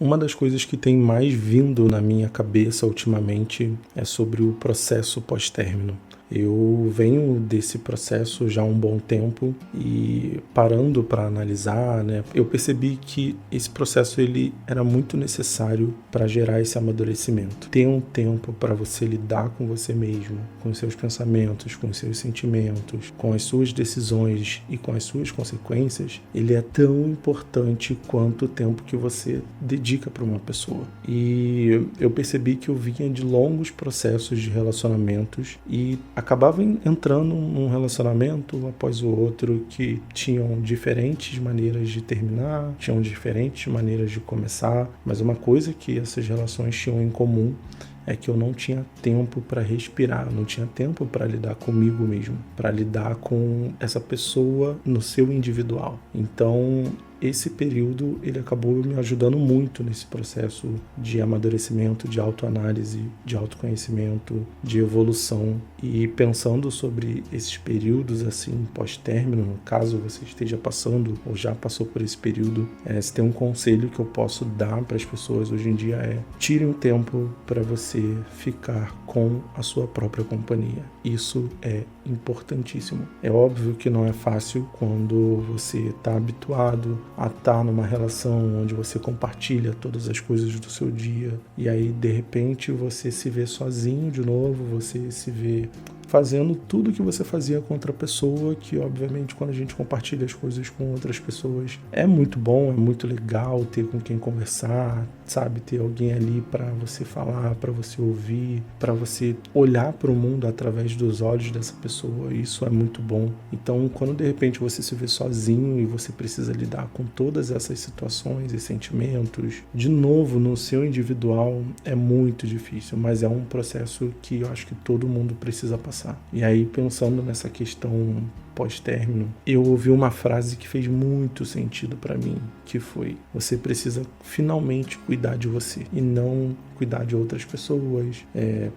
Uma das coisas que tem mais vindo na minha cabeça ultimamente é sobre o processo pós-término. Eu venho desse processo já há um bom tempo e parando para analisar, né, eu percebi que esse processo ele era muito necessário para gerar esse amadurecimento. Ter um tempo para você lidar com você mesmo, com os seus pensamentos, com os seus sentimentos, com as suas decisões e com as suas consequências, ele é tão importante quanto o tempo que você dedica para uma pessoa. E eu percebi que eu vinha de longos processos de relacionamentos e acabava entrando num relacionamento após o outro que tinham diferentes maneiras de terminar, tinham diferentes maneiras de começar, mas uma coisa que essas relações tinham em comum é que eu não tinha tempo para respirar, não tinha tempo para lidar comigo mesmo, para lidar com essa pessoa no seu individual. Então, esse período ele acabou me ajudando muito nesse processo de amadurecimento, de autoanálise, de autoconhecimento, de evolução. E pensando sobre esses períodos assim pós-término, caso você esteja passando ou já passou por esse período, se tem um conselho que eu posso dar para as pessoas hoje em dia é: tire um tempo para você ficar com a sua própria companhia. Isso é importantíssimo. É óbvio que não é fácil quando você está habituado a estar numa relação onde você compartilha todas as coisas do seu dia e aí de repente você se vê sozinho de novo, você se vê fazendo tudo que você fazia com outra pessoa, que obviamente quando a gente compartilha as coisas com outras pessoas é muito bom, é muito legal ter com quem conversar, sabe, ter alguém ali para você falar, para você ouvir, para você olhar para o mundo através dos olhos dessa pessoa, isso é muito bom. Então quando de repente você se vê sozinho e você precisa lidar com todas essas situações e sentimentos, de novo no seu individual, é muito difícil, mas é um processo que eu acho que todo mundo precisa passar. E aí, pensando nessa questão pós-término, eu ouvi uma frase que fez muito sentido para mim, que foi: você precisa finalmente cuidar de você e não cuidar de outras pessoas,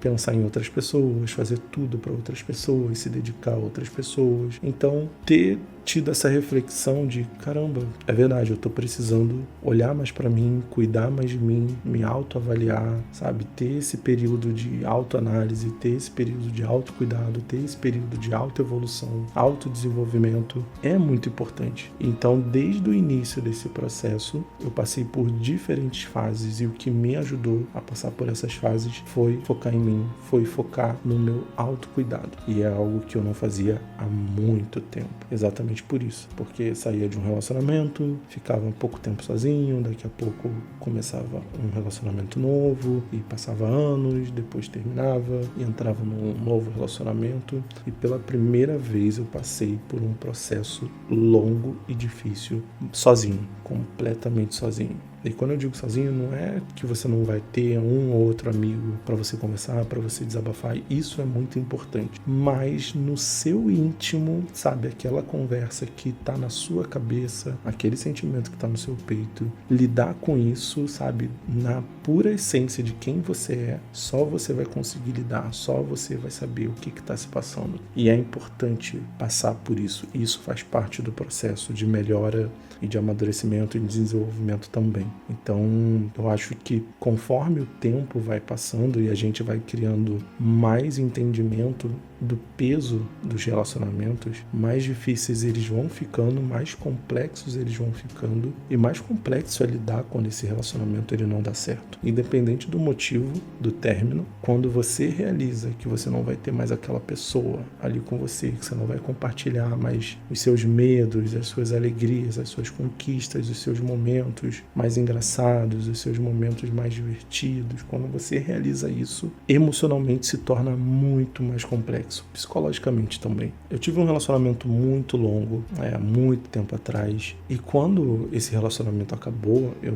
pensar em outras pessoas, fazer tudo para outras pessoas, se dedicar a outras pessoas. Então, ter tido essa reflexão de caramba, é verdade, eu tô precisando olhar mais para mim, cuidar mais de mim, me autoavaliar, sabe? Ter esse período de autoanálise, ter esse período de autocuidado, ter esse período de autoevolução, autodesenvolvimento é muito importante. Então, desde o início desse processo, eu passei por diferentes fases e o que me ajudou a passar por essas fases foi focar em mim, foi focar no meu autocuidado. E é algo que eu não fazia há muito tempo. Exatamente por isso, porque saía de um relacionamento, ficava um pouco tempo sozinho, daqui a pouco começava um relacionamento novo e passava anos, depois terminava e entrava num novo relacionamento e pela primeira vez eu passei por um processo longo e difícil sozinho, completamente sozinho. E quando eu digo sozinho, não é que você não vai ter um ou outro amigo para você conversar, para você desabafar. Isso é muito importante. Mas no seu íntimo, sabe, aquela conversa que está na sua cabeça, aquele sentimento que está no seu peito, lidar com isso, sabe, na pura essência de quem você é, só você vai conseguir lidar, só você vai saber o que está se passando. E é importante passar por isso. Isso faz parte do processo de melhora e de amadurecimento e desenvolvimento também. Então, eu acho que conforme o tempo vai passando e a gente vai criando mais entendimento do peso dos relacionamentos, mais difíceis eles vão ficando, mais complexos eles vão ficando e mais complexo é lidar quando esse relacionamento ele não dá certo. Independente do motivo do término, quando você realiza que você não vai ter mais aquela pessoa ali com você, que você não vai compartilhar mais os seus medos, as suas alegrias, as suas conquistas, os seus momentos mais engraçados, os seus momentos mais divertidos, quando você realiza isso, emocionalmente se torna muito mais complexo. Psicologicamente também. Eu tive um relacionamento muito longo, há muito tempo atrás, e quando esse relacionamento acabou, eu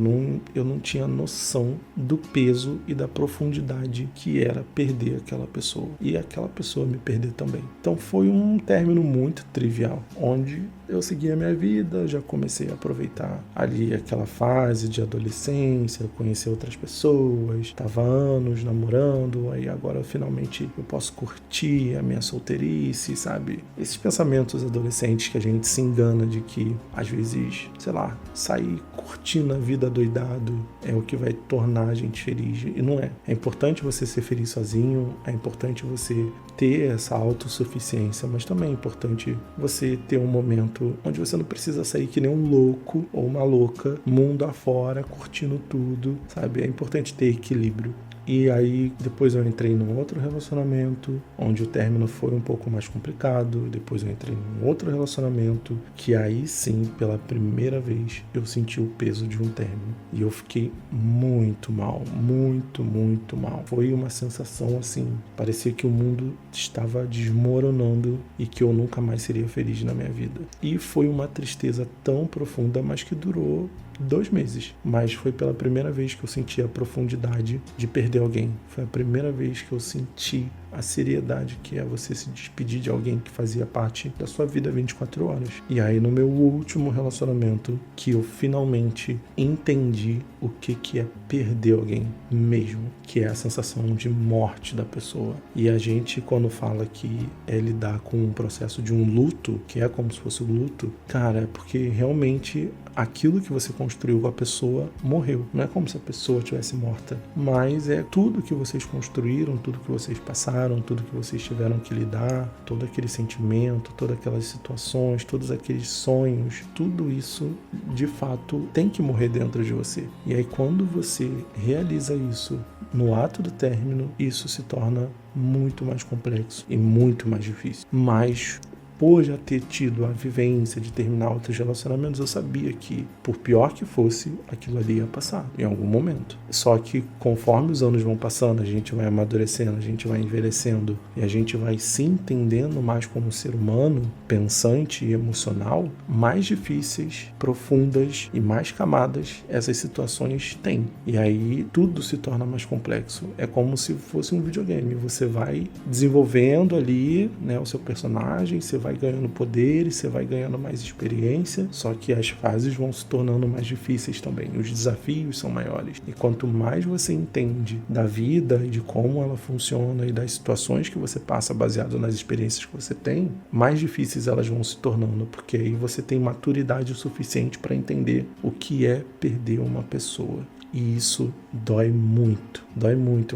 não tinha noção do peso e da profundidade que era perder aquela pessoa, e aquela pessoa me perder também. Então foi um término muito trivial, onde eu segui a minha vida, já comecei a aproveitar ali aquela fase de adolescência, conhecer outras pessoas, estava anos namorando, aí agora finalmente eu posso curtir a minha solteirice, sabe? Esses pensamentos adolescentes que a gente se engana de que, às vezes, sei lá, sair curtindo a vida doidado é o que vai tornar a gente feliz, e não é. É importante você ser feliz sozinho, é importante você ter essa autossuficiência, mas também é importante você ter um momento onde você não precisa sair que nem um louco ou uma louca, mundo afora, curtindo tudo, sabe? É importante ter equilíbrio. E aí, depois eu entrei num outro relacionamento, onde o término foi um pouco mais complicado. Depois eu entrei num outro relacionamento, que aí sim, pela primeira vez, eu senti o peso de um término. E eu fiquei muito mal, muito, muito mal. Foi uma sensação assim, parecia que o mundo estava desmoronando e que eu nunca mais seria feliz na minha vida. E foi uma tristeza tão profunda, mas que durou 2 meses, mas foi pela primeira vez que eu senti a profundidade de perder alguém. Foi a primeira vez que eu senti a seriedade que é você se despedir de alguém que fazia parte da sua vida 24 horas. E aí no meu último relacionamento que eu finalmente entendi o que é perder alguém mesmo, que é a sensação de morte da pessoa. E a gente, quando fala que é lidar com um processo de um luto, que é como se fosse um luto, cara, é porque realmente aquilo que você construiu com a pessoa morreu. Não é como se a pessoa tivesse morta, mas é tudo que vocês construíram, tudo que vocês passaram, tudo que vocês tiveram que lidar, todo aquele sentimento, todas aquelas situações, todos aqueles sonhos, tudo isso de fato tem que morrer dentro de você. E aí quando você realiza isso no ato do término, isso se torna muito mais complexo e muito mais difícil. Mas por já ter tido a vivência de terminar outros relacionamentos, eu sabia que, por pior que fosse, aquilo ali ia passar em algum momento. Só que conforme os anos vão passando, a gente vai amadurecendo, a gente vai envelhecendo e a gente vai se entendendo mais como ser humano, pensante e emocional, mais difíceis, profundas e mais camadas essas situações têm. E aí tudo se torna mais complexo. É como se fosse um videogame. Você vai desenvolvendo ali, né, o seu personagem, você vai ganhando poderes, você vai ganhando mais experiência, só que as fases vão se tornando mais difíceis também, os desafios são maiores. E quanto mais você entende da vida e de como ela funciona e das situações que você passa baseado nas experiências que você tem, mais difíceis elas vão se tornando, porque aí você tem maturidade o suficiente para entender o que é perder uma pessoa. E isso dói muito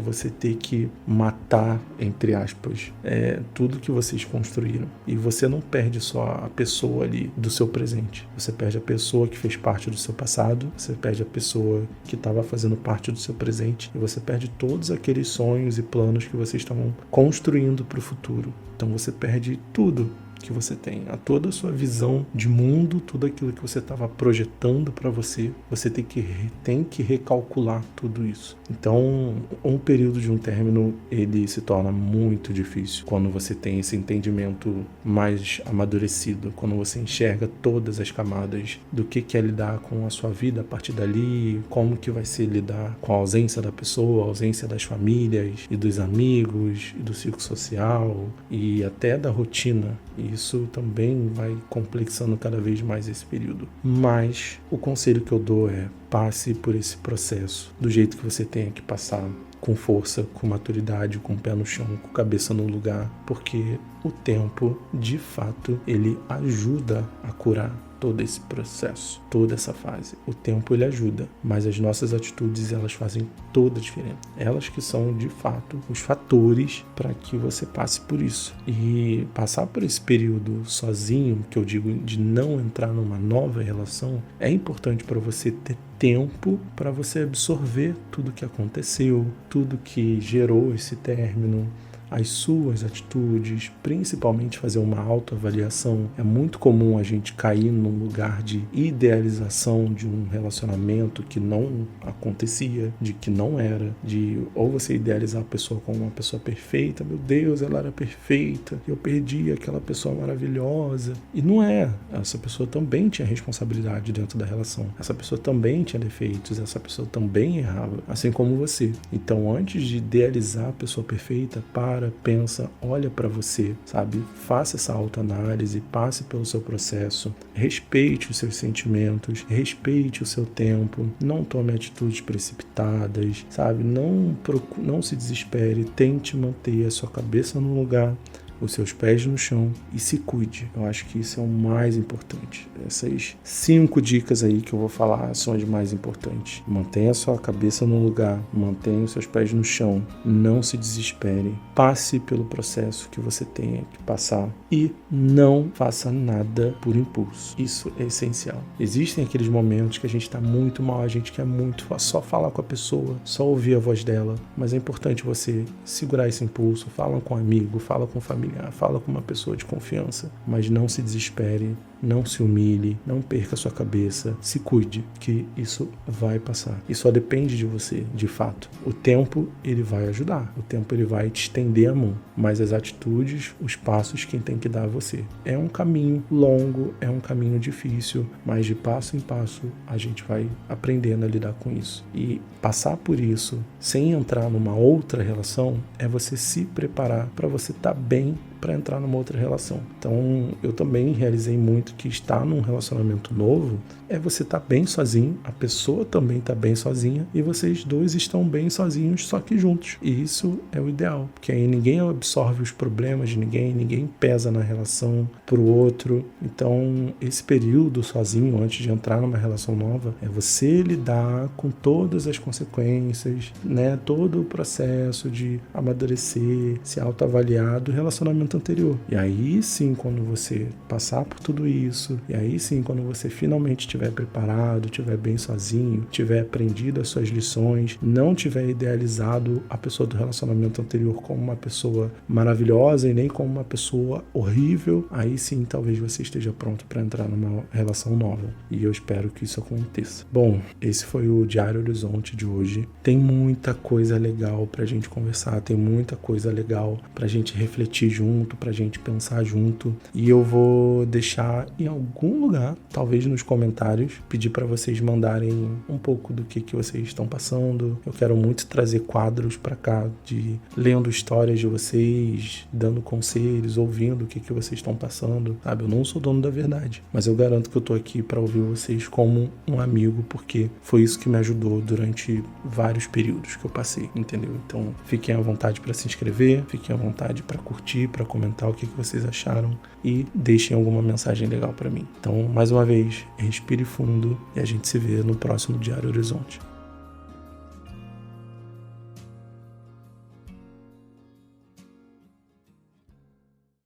você ter que matar, entre aspas, tudo que vocês construíram. E você não perde só a pessoa ali do seu presente, você perde a pessoa que fez parte do seu passado, você perde a pessoa que estava fazendo parte do seu presente, e você perde todos aqueles sonhos e planos que vocês estavam construindo para o futuro. Então você perde tudo que você tem, a toda a sua visão de mundo, tudo aquilo que você estava projetando para você, você tem que recalcular tudo isso. Então, um período de um término, ele se torna muito difícil quando você tem esse entendimento mais amadurecido, quando você enxerga todas as camadas do que é lidar com a sua vida a partir dali, como que vai ser lidar com a ausência da pessoa, a ausência das famílias e dos amigos e do círculo social e até da rotina. Isso também vai complexando cada vez mais esse período. Mas o conselho que eu dou é: passe por esse processo do jeito que você tenha que passar, com força, com maturidade, com o pé no chão, com a cabeça no lugar, porque o tempo, de fato, ele ajuda a curar todo esse processo, toda essa fase. O tempo ele ajuda, mas as nossas atitudes elas fazem toda a diferença. Elas que são de fato os fatores para que você passe por isso. E passar por esse período sozinho, que eu digo de não entrar numa nova relação, é importante para você ter tempo para você absorver tudo que aconteceu, tudo que gerou esse término, as suas atitudes, principalmente fazer uma autoavaliação. É muito comum a gente cair num lugar de idealização de um relacionamento que não acontecia, de que não era, de ou você idealizar a pessoa como uma pessoa perfeita, meu Deus, ela era perfeita, eu perdi aquela pessoa maravilhosa. E não é. Essa pessoa também tinha responsabilidade dentro da relação. Essa pessoa também tinha defeitos, essa pessoa também errava, assim como você. Então, antes de idealizar a pessoa perfeita, para, para, pensa, olha para você, sabe? Faça essa autoanálise, passe pelo seu processo, respeite os seus sentimentos, respeite o seu tempo, não tome atitudes precipitadas, sabe? Não se desespere, tente manter a sua cabeça no lugar, os seus pés no chão e se cuide. Eu acho que isso é o mais importante. Essas 5 dicas aí que eu vou falar são as mais importantes. Mantenha a sua cabeça no lugar, mantenha os seus pés no chão, não se desespere, passe pelo processo que você tenha que passar e não faça nada por impulso. Isso é essencial. Existem aqueles momentos que a gente está muito mal, a gente quer muito só falar com a pessoa, só ouvir a voz dela, mas é importante você segurar esse impulso, fala com um amigo, fala com um familiar, fala com uma pessoa de confiança, mas não se desespere, não se humilhe, não perca a sua cabeça, se cuide, que isso vai passar. E só depende de você, de fato. O tempo, ele vai ajudar, o tempo ele vai te estender a mão, mas as atitudes, os passos, quem tem que dar é você. É um caminho longo, é um caminho difícil, mas de passo em passo a gente vai aprendendo a lidar com isso. E passar por isso sem entrar numa outra relação é você se preparar para você estar bem para entrar numa outra relação. Então, eu também realizei muito que estar num relacionamento novo é você estar bem sozinho, a pessoa também está bem sozinha e vocês dois estão bem sozinhos, só que juntos. E isso é o ideal, porque aí ninguém absorve os problemas de ninguém pesa na relação pro outro. Então, esse período sozinho, antes de entrar numa relação nova, é você lidar com todas as consequências, né? Todo o processo de amadurecer, se autoavaliar do relacionamento anterior. E aí sim, quando você passar por tudo isso, e aí sim, quando você finalmente estiver preparado, estiver bem sozinho, tiver aprendido as suas lições, não tiver idealizado a pessoa do relacionamento anterior como uma pessoa maravilhosa e nem como uma pessoa horrível, aí sim talvez você esteja pronto para entrar numa relação nova. E eu espero que isso aconteça. Bom, esse foi o Diário Horizonte de hoje. Tem muita coisa legal pra gente conversar, tem muita coisa legal pra gente refletir junto, pra gente pensar junto. E eu vou deixar em algum lugar, talvez nos comentários, pedir para vocês mandarem um pouco do que vocês estão passando. Eu quero muito trazer quadros para cá, de lendo histórias de vocês, dando conselhos, ouvindo o que vocês estão passando, sabe? Eu não sou dono da verdade, mas eu garanto que eu tô aqui para ouvir vocês como um amigo, porque foi isso que me ajudou durante vários períodos que eu passei, entendeu? Então, fiquem à vontade para se inscrever, fiquem à vontade para curtir, para comentar o que vocês acharam e deixem alguma mensagem legal para mim. Então, mais uma vez, respire fundo e a gente se vê no próximo Diário Horizonte.